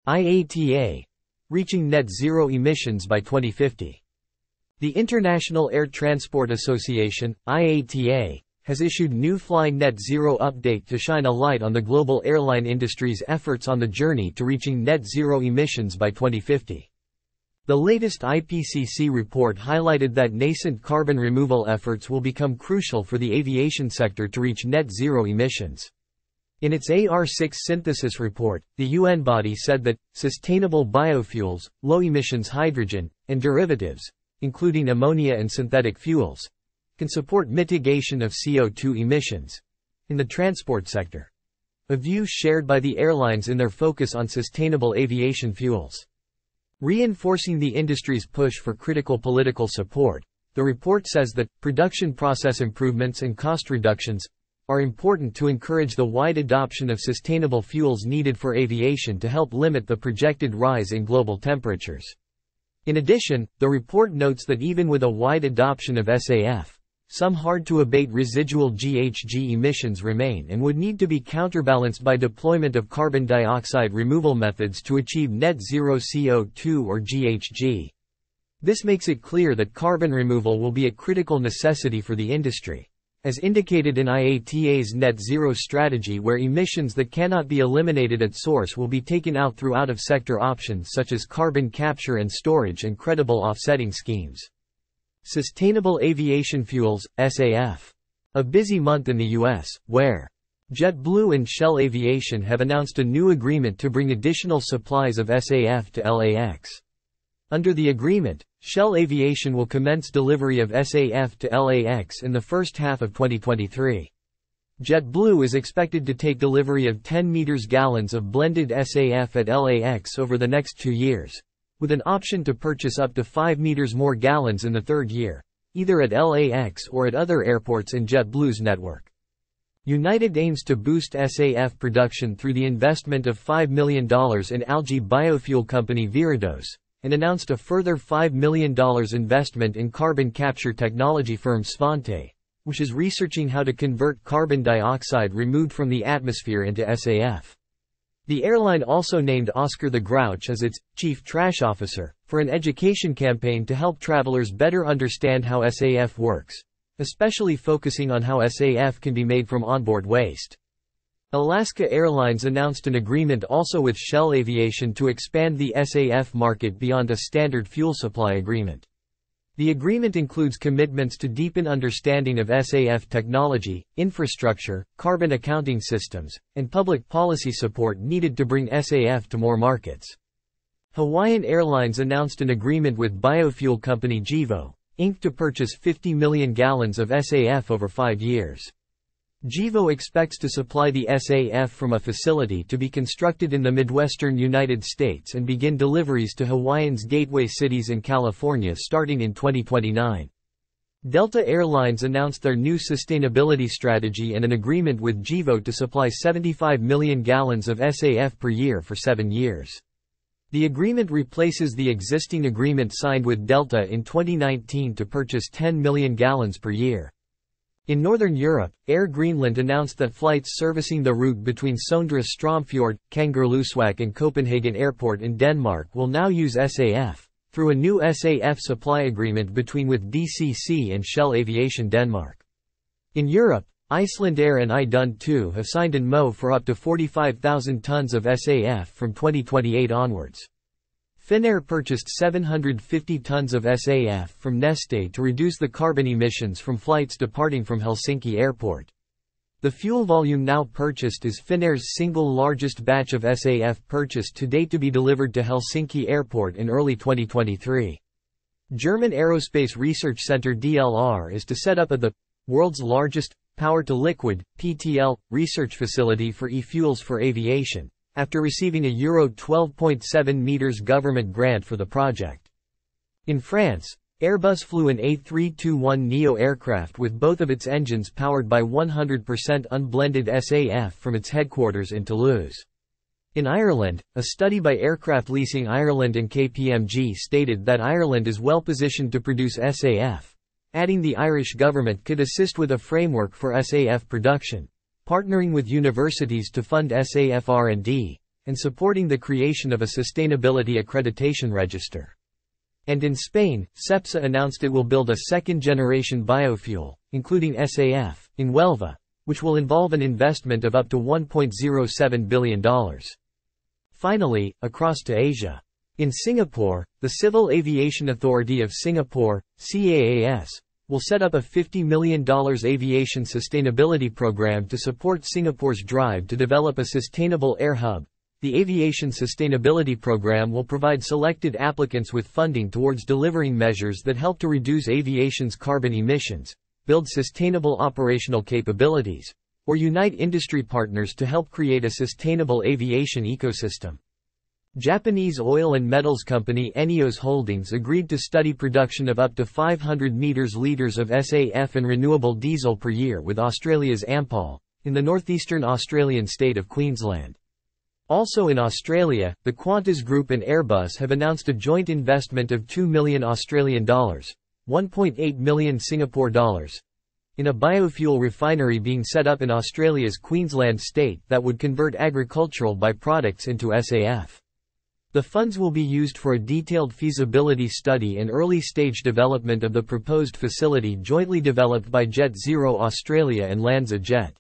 IATA, reaching net zero emissions by 2050. The International Air Transport Association, IATA, has issued new Flying Net Zero update to shine a light on the global airline industry's efforts on the journey to reaching net zero emissions by 2050. The latest IPCC report highlighted that nascent carbon removal efforts will become crucial for the aviation sector to reach net zero emissions. In its AR6 synthesis report, the UN body said that sustainable biofuels, low-emissions hydrogen, and derivatives, including ammonia and synthetic fuels, can support mitigation of CO2 emissions in the transport sector, a view shared by the airlines in their focus on sustainable aviation fuels. Reinforcing the industry's push for critical political support, the report says that production process improvements and cost reductions are important to encourage the wide adoption of sustainable fuels needed for aviation to help limit the projected rise in global temperatures. In addition, the report notes that even with a wide adoption of SAF, some hard-to-abate residual GHG emissions remain and would need to be counterbalanced by deployment of carbon dioxide removal methods to achieve net zero CO2 or GHG. This makes it clear that carbon removal will be a critical necessity for the industry, as indicated in IATA's net zero strategy, where emissions that cannot be eliminated at source will be taken out through out-of-sector options such as carbon capture and storage and credible offsetting schemes. Sustainable aviation fuels, SAF. A busy month in the U.S., where JetBlue and Shell Aviation have announced a new agreement to bring additional supplies of SAF to LAX. Under the agreement, Shell Aviation will commence delivery of SAF to LAX in the first half of 2023. JetBlue is expected to take delivery of 10 gallons of blended SAF at LAX over the next 2 years, with an option to purchase up to 5 more gallons in the third year, either at LAX or at other airports in JetBlue's network. United aims to boost SAF production through the investment of $5 million in algae biofuel company Viridose, and announced a further $5 million investment in carbon capture technology firm Svante, which is researching how to convert carbon dioxide removed from the atmosphere into SAF. The airline also named Oscar the Grouch as its chief trash officer for an education campaign to help travelers better understand how SAF works, especially focusing on how SAF can be made from onboard waste. Alaska Airlines announced an agreement also with Shell Aviation to expand the SAF market beyond a standard fuel supply agreement. The agreement includes commitments to deepen understanding of SAF technology, infrastructure, carbon accounting systems, and public policy support needed to bring SAF to more markets. Hawaiian Airlines announced an agreement with biofuel company Gevo, Inc. to purchase 50 million gallons of SAF over 5 years. Gevo expects to supply the SAF from a facility to be constructed in the Midwestern United States and begin deliveries to Hawaiian's gateway cities in California starting in 2029. Delta Air Lines announced their new sustainability strategy and an agreement with Gevo to supply 75 million gallons of SAF per year for 7 years. The agreement replaces the existing agreement signed with Delta in 2019 to purchase 10 million gallons per year. In Northern Europe, Air Greenland announced that flights servicing the route between Sondre Stromfjord, Kangerlussuaq and Copenhagen Airport in Denmark will now use SAF, through a new SAF supply agreement between with DCC and Shell Aviation Denmark. In Europe, Icelandair and Idun2 have signed an MoU for up to 45,000 tons of SAF from 2028 onwards. Finnair purchased 750 tons of SAF from Neste to reduce the carbon emissions from flights departing from Helsinki Airport. The fuel volume now purchased is Finnair's single largest batch of SAF purchased to date to be delivered to Helsinki Airport in early 2023. German Aerospace Research Center DLR is to set up the world's largest power-to-liquid (PTL) research facility for e-fuels for aviation, after receiving a Euro 12.7 meters government grant for the project. In France, Airbus flew an A321neo aircraft with both of its engines powered by 100% unblended SAF from its headquarters in Toulouse. In Ireland, a study by Aircraft Leasing Ireland and KPMG stated that Ireland is well positioned to produce SAF, adding the Irish government could assist with a framework for SAF production, partnering with universities to fund SAF R&D, and supporting the creation of a sustainability accreditation register. And in Spain, Cepsa announced it will build a second-generation biofuel, including SAF, in Huelva, which will involve an investment of up to $1.07 billion. Finally, across to Asia. In Singapore, the Civil Aviation Authority of Singapore, CAAS, will set up a $50 million aviation sustainability program to support Singapore's drive to develop a sustainable air hub. The Aviation Sustainability Program will provide selected applicants with funding towards delivering measures that help to reduce aviation's carbon emissions, build sustainable operational capabilities, or unite industry partners to help create a sustainable aviation ecosystem. Japanese oil and metals company Enios Holdings agreed to study production of up to 500 liters of SAF and renewable diesel per year with Australia's Ampol, in the northeastern Australian state of Queensland. Also in Australia, the Qantas Group and Airbus have announced a joint investment of $2 million Australian dollars, 1.8 million Singapore dollars, in a biofuel refinery being set up in Australia's Queensland state that would convert agricultural byproducts into SAF. The funds will be used for a detailed feasibility study and early-stage development of the proposed facility jointly developed by Jet Zero Australia and LanzaJet.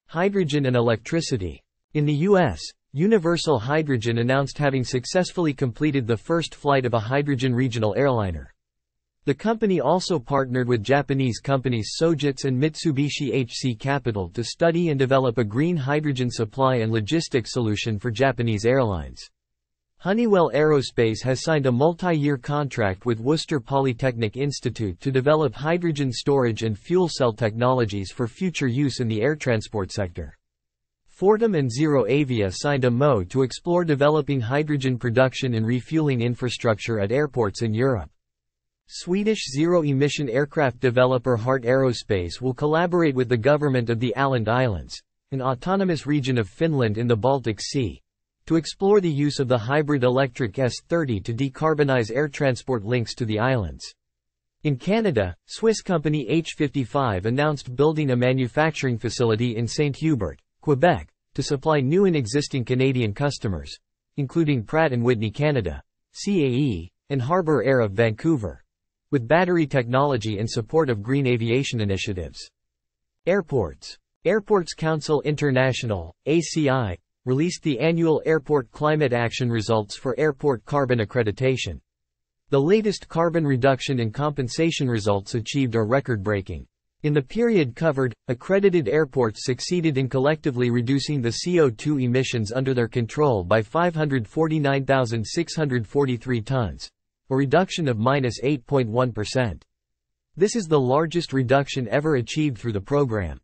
Hydrogen and electricity. In the U.S., Universal Hydrogen announced having successfully completed the first flight of a hydrogen regional airliner. The company also partnered with Japanese companies Sojitz and Mitsubishi HC Capital to study and develop a green hydrogen supply and logistics solution for Japanese airlines. Honeywell Aerospace has signed a multi-year contract with Worcester Polytechnic Institute to develop hydrogen storage and fuel cell technologies for future use in the air transport sector. Fortum and ZeroAvia signed a MoU to explore developing hydrogen production and refueling infrastructure at airports in Europe. Swedish zero-emission aircraft developer Heart Aerospace will collaborate with the government of the Åland Islands, an autonomous region of Finland in the Baltic Sea, to explore the use of the hybrid electric S-30 to decarbonize air transport links to the islands. In Canada, Swiss company H55 announced building a manufacturing facility in St. Hubert, Quebec, to supply new and existing Canadian customers, including Pratt & Whitney Canada, CAE, and Harbour Air of Vancouver, with battery technology and support of green aviation initiatives. Airports. Airports Council International, ACI, released the annual Airport Climate Action results for airport carbon accreditation. The latest carbon reduction and compensation results achieved are record-breaking. In the period covered, accredited airports succeeded in collectively reducing the CO2 emissions under their control by 549,643 tons, a reduction of -8.1%. This is the largest reduction ever achieved through the program.